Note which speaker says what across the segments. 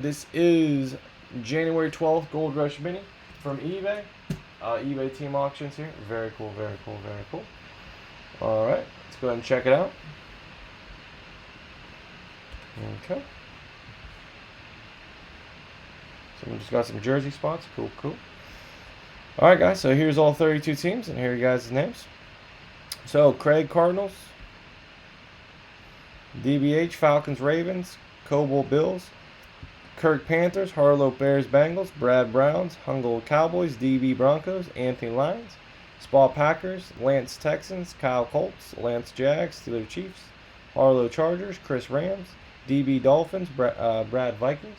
Speaker 1: This is January 12th Gold Rush Mini from eBay. eBay team auctions here. Very cool, very cool, very cool. Alright, let's go ahead and check it out. Okay. So we just got some jersey spots. Cool, cool. Alright, guys, so here's all 32 teams, and here are you guys' names. So, Craig Cardinals, DBH Falcons Ravens, Coble Bills, Kirk Panthers, Harlow Bears Bengals, Brad Browns, Hungle Cowboys, DB Broncos, Anthony Lions, Spa Packers, Lance Texans, Kyle Colts, Lance Jags, Steelers Chiefs, Harlow Chargers, Chris Rams, DB Dolphins, Brad Vikings,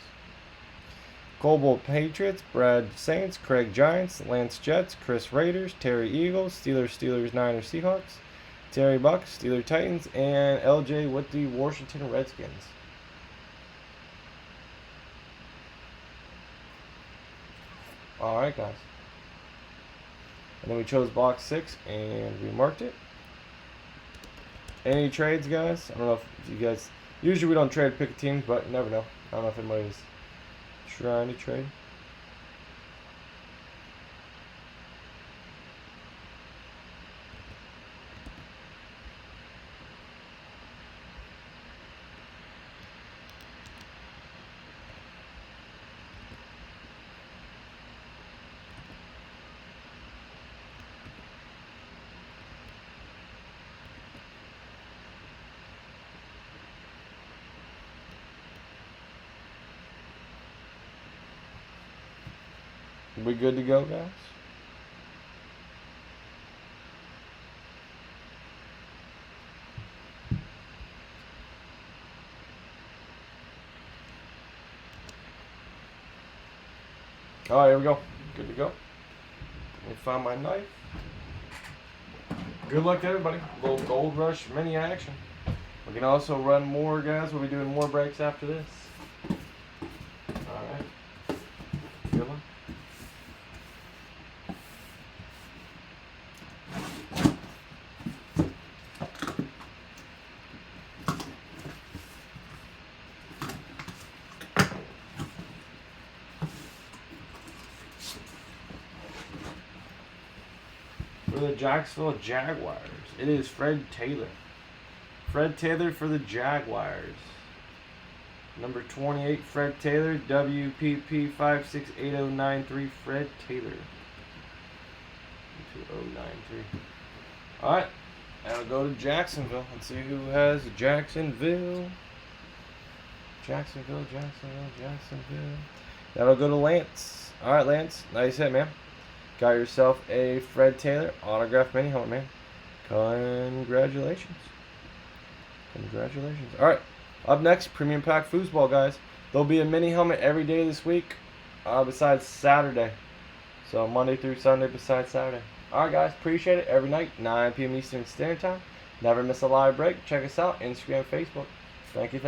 Speaker 1: Coble Patriots, Brad Saints, Craig Giants, Lance Jets, Chris Raiders, Terry Eagles, Steelers, Niners Seahawks, Terry Bucks, Steelers Titans, and LJ with the Washington Redskins. Alright, guys. And then we chose box 6 and we marked it. Any trades, guys? I don't know if you guys... Usually we don't trade pick teams, but you never know. I don't know if anybody's trying to trade. We good to go, guys? Alright, here we go. Good to go. Let me find my knife. Good luck to everybody. A little Gold Rush mini action. We can also run more, guys. We'll be doing more breaks after this. Alright. Good luck. For the Jacksonville Jaguars, it is Fred Taylor. Fred Taylor for the Jaguars. Number 28, Fred Taylor. WPP568093, Fred Taylor. 2093. Alright, now we'll go to Jacksonville. Let's see who has Jacksonville. Jacksonville. That'll go to Lance. Alright, Lance. Nice hit, man. Got yourself a Fred Taylor autograph mini helmet, man. Congratulations. Congratulations. Alright. Up next, Premium Pack Foosball, guys. There'll be a mini helmet every day this week, besides Saturday. So Monday through Sunday besides Saturday. Alright, guys. Appreciate it. Every night, 9 p.m. Eastern Standard Time. Never miss a live break. Check us out. Instagram, Facebook. Thank you.